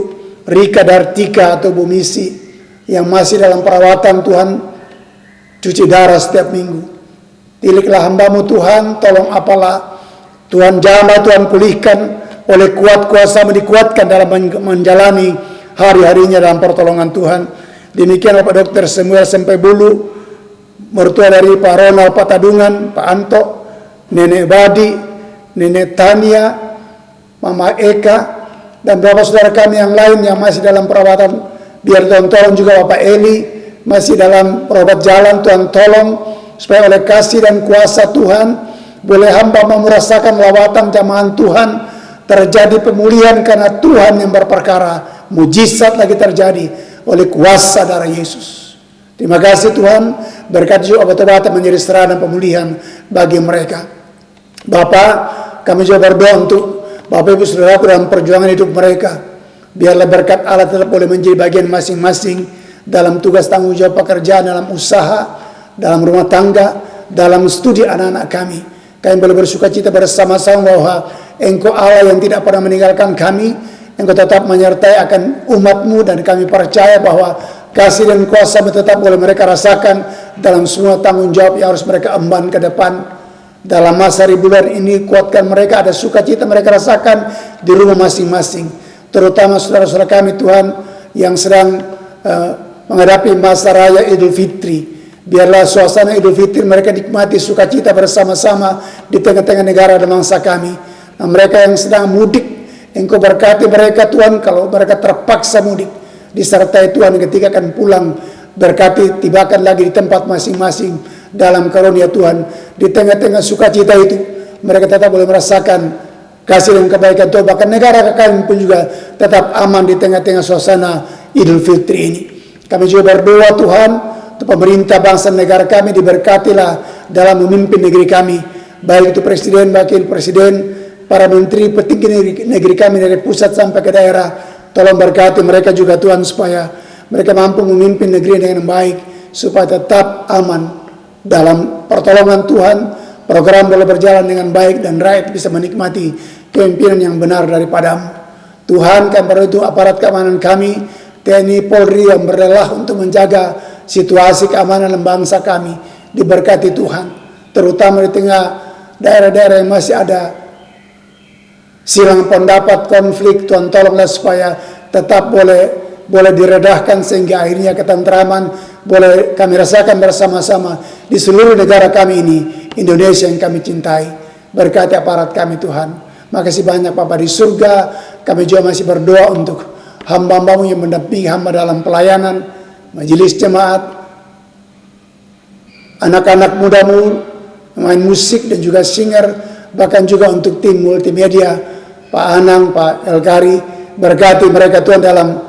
Rika Dartika atau Bu Misi yang masih dalam perawatan. Tuhan, cuci darah setiap minggu. Tiliklah hamba-Mu Tuhan, tolong apalah Tuhan, jamah Tuhan pulihkan, oleh kuat kuasa-Mu dikuatkan dalam menjalani hari-harinya dalam pertolongan Tuhan. Demikian Bapak Dokter Samuel Sampai Bulu, mertua dari Pak Ronald Patadungan, Pak Anto, Nenek Badi, Nenek Tania, Mama Eka, dan beberapa saudara kami yang lain yang masih dalam perawatan. Biar Tuhan tolong juga Bapak Eli, masih dalam berobat jalan. Tuhan tolong supaya oleh kasih dan kuasa Tuhan, boleh hamba merasakan lawatan jamahan Tuhan, terjadi pemulihan karena Tuhan yang berperkara, mujizat lagi terjadi oleh kuasa darah Yesus. Terima kasih Tuhan, berkati juga obat-obatan menjadi serana pemulihan bagi mereka. Bapak, kami juga berdoa untuk Bapak Ibu Saudaraku dalam perjuangan hidup mereka. Biarlah berkat Allah tetap boleh menjadi bagian masing-masing dalam tugas tanggung jawab pekerjaan, dalam usaha, dalam rumah tangga, dalam studi anak-anak kami. Kami boleh bersukacita bersama-sama bahwa Engkau Allah yang tidak pernah meninggalkan kami. Engkau tetap menyertai akan umat-Mu, dan kami percaya bahwa kasih dan kuasa-Mu tetap boleh mereka rasakan dalam semua tanggung jawab yang harus mereka emban ke depan. Dalam masa ribuan ini, kuatkan mereka, ada sukacita mereka rasakan di rumah masing-masing. Terutama saudara-saudara kami Tuhan yang sedang menghadapi masa raya Idul Fitri. Biarlah suasana Idul Fitri mereka nikmati sukacita bersama-sama di tengah-tengah negara dan bangsa kami. Nah, mereka yang sedang mudik, Engkau berkati mereka Tuhan. Kalau mereka terpaksa mudik, disertai Tuhan ketika akan pulang. Berkati, tibakan lagi di tempat masing-masing dalam karunia Tuhan. Di tengah-tengah sukacita itu, mereka tetap boleh merasakan kasih dan kebaikan Tuhan. Bahkan negara kami pun juga tetap aman di tengah-tengah suasana Idul Fitri ini. Kami juga berdoa Tuhan, untuk pemerintah bangsa negara kami, diberkatilah dalam memimpin negeri kami. Baik itu presiden, wakil presiden, para menteri, petinggi negeri kami dari pusat sampai ke daerah. Tolong berkati mereka juga Tuhan, supaya mereka mampu memimpin negeri dengan baik, supaya tetap aman dalam pertolongan Tuhan. Program boleh berjalan dengan baik dan rakyat bisa menikmati kepemimpinan yang benar daripada-Mu. Tuhan, kami berdoa itu aparat keamanan kami, TNI, Polri yang berlelah untuk menjaga situasi keamanan bangsa kami diberkati Tuhan, terutama di tengah daerah-daerah yang masih ada silang pendapat, konflik. Tuhan tolonglah supaya tetap boleh diredahkan sehingga akhirnya ketentraman boleh kami rasakan bersama-sama di seluruh negara kami ini, Indonesia yang kami cintai. Berkati aparat kami Tuhan. Makasih banyak Bapa di surga. Kami juga masih berdoa untuk hamba-hambamu yang mendampingi hamba dalam pelayanan, majelis jemaat, anak-anak mudamu, pemain musik dan juga singer, bahkan juga untuk tim multimedia, Pak Anang, Pak Elkari. Berkati mereka Tuhan dalam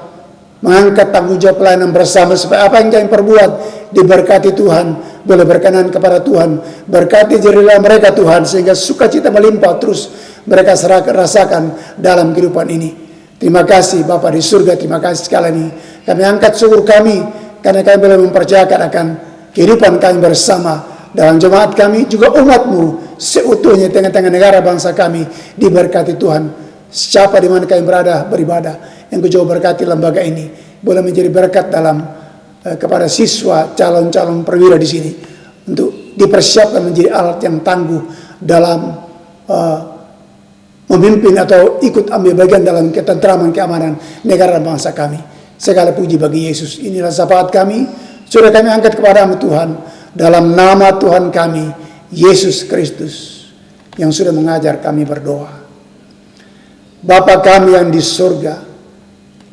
mengangkat tanggung jawab pelayanan bersama, supaya apa yang kami perbuat diberkati Tuhan, boleh berkenan kepada Tuhan. Berkati jerilah mereka Tuhan, sehingga sukacita melimpah terus mereka rasakan dalam kehidupan ini. Terima kasih Bapa di surga, terima kasih sekali ini. Kami angkat syukur kami karena kami boleh mempercayakan akan kehidupan kami bersama dalam jemaat kami, juga umat-Mu seutuhnya tengah-tengah negara bangsa kami. Diberkati Tuhan, siapa di mana kami berada beribadah. Yang Kau jauh berkati lembaga ini, boleh menjadi berkat dalam kepada siswa calon-calon perwira di sini, untuk dipersiapkan menjadi alat yang tangguh dalam memimpin atau ikut ambil bagian dalam ketentraman keamanan negara dan bangsa kami. Segala puji bagi Yesus. Inilah syafaat kami, sudah kami angkat kepadamu Tuhan, dalam nama Tuhan kami Yesus Kristus yang sudah mengajar kami berdoa. Bapa kami yang di surga,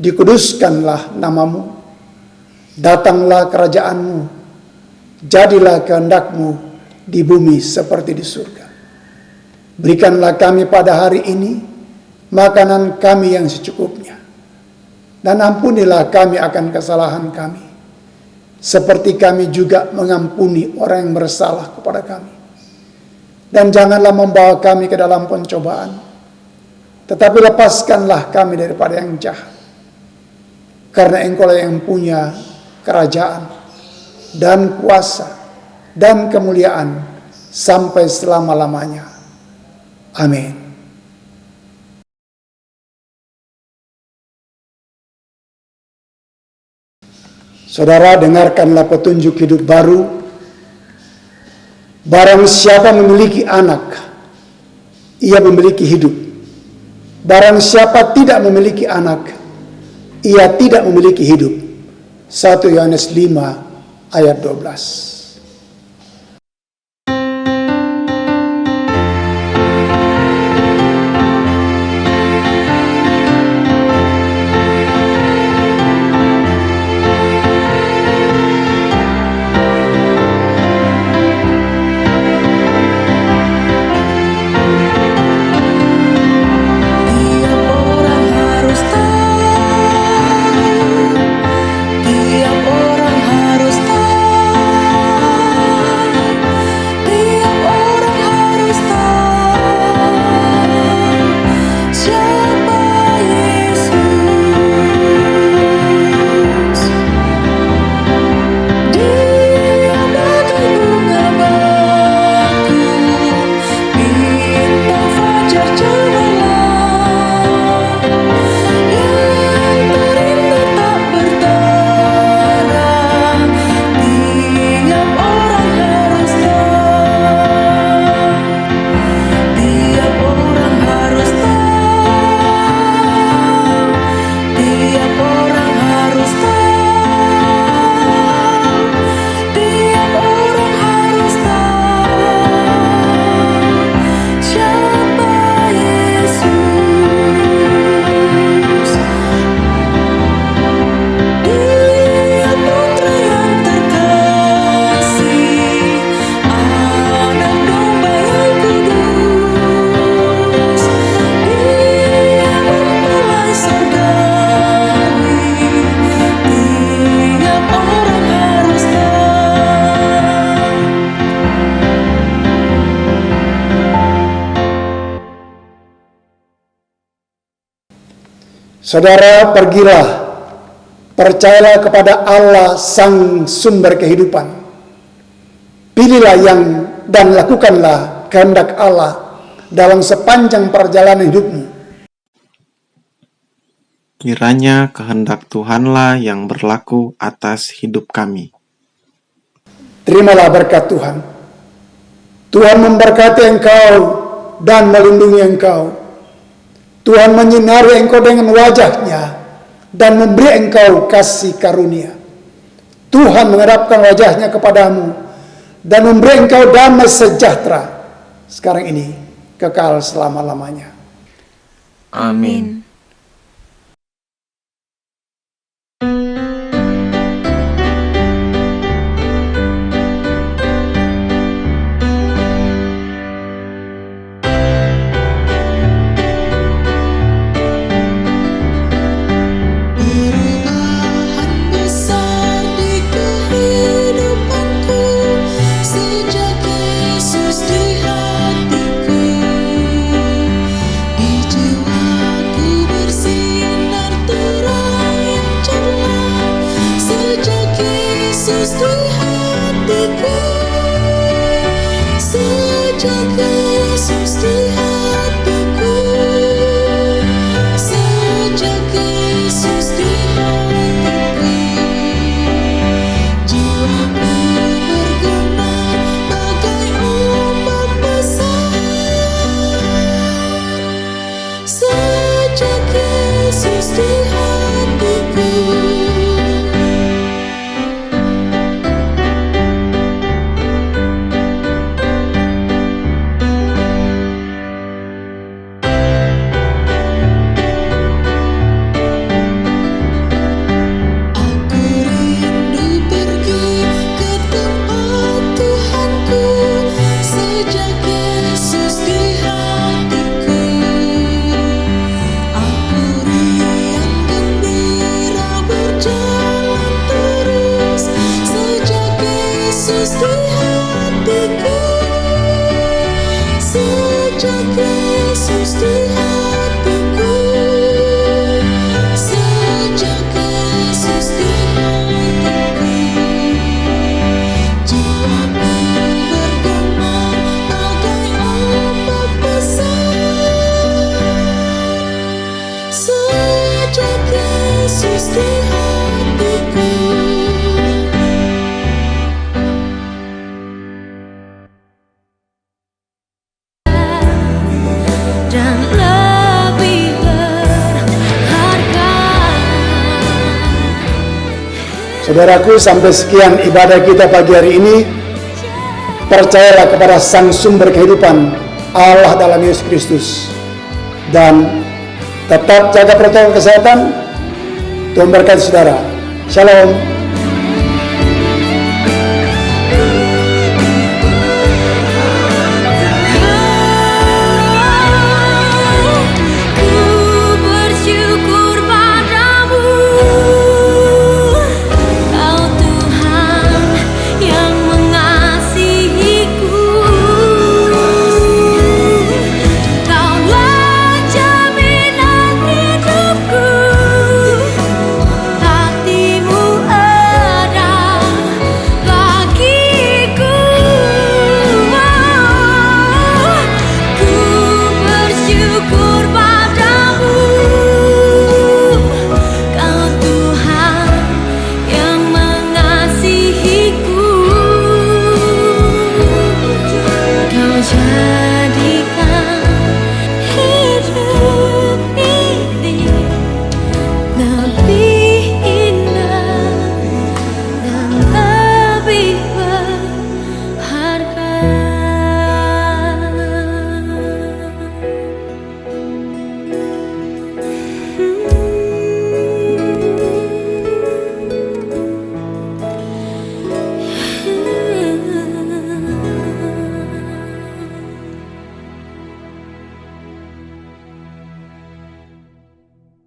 dikuduskanlah namamu, datanglah kerajaanmu, jadilah kehendak-Mu di bumi seperti di surga. Berikanlah kami pada hari ini makanan kami yang secukupnya, dan ampunilah kami akan kesalahan kami, seperti kami juga mengampuni orang yang bersalah kepada kami. Dan janganlah membawa kami ke dalam pencobaan, tetapi lepaskanlah kami daripada yang jahat. Karena Engkau-lah yang punya kerajaan dan kuasa dan kemuliaan sampai selama-lamanya. Amin. Saudara, dengarkanlah petunjuk hidup baru. Barang siapa memiliki anak, ia memiliki hidup. Barang siapa tidak memiliki anak, ia tidak memiliki hidup. 1 Yohanes 5 ayat 12. Saudara, pergilah, percayalah kepada Allah sang sumber kehidupan. Pilihlah yang dan lakukanlah kehendak Allah dalam sepanjang perjalanan hidupmu. Kiranya kehendak Tuhanlah yang berlaku atas hidup kami. terimalah berkat Tuhan. Tuhan memberkati engkau dan melindungi engkau. Tuhan menyinari engkau dengan wajah-Nya dan memberi engkau kasih karunia. Tuhan menghadapkan wajah-Nya kepadamu dan memberi engkau damai sejahtera sekarang ini, kekal selama-lamanya. Amin. Perubahan besar di kehidupanku sejak Yesus di hatiku. Di jiwaku bersinar terang yang cemerlang sejak Yesus di hatiku. Sejak Yesus di hatiku. Sejak Yesus di hatiku, jiwaku bergema bagai ombak besar. Sejak Yesus di hatiku. Aku rindu pergi ke tempat Tuhanku sejak Yesus di hatiku. Aku riang gembira berjalan terus sejak Yesus di hatiku. Sejak Yesus di hatiku. Sejak Yesus di hatiku, jiwaku bergema bagai ombak besar. Sejak Yesus di hatiku. Dan lebih berharga. Saudaraku, sampai sekian ibadah kita pagi hari ini. Percayalah kepada Sang Sumber kehidupan, Allah dalam Yesus Kristus. Dan tetap jaga protokol kesehatan. Tuhan berkati saudara. Shalom.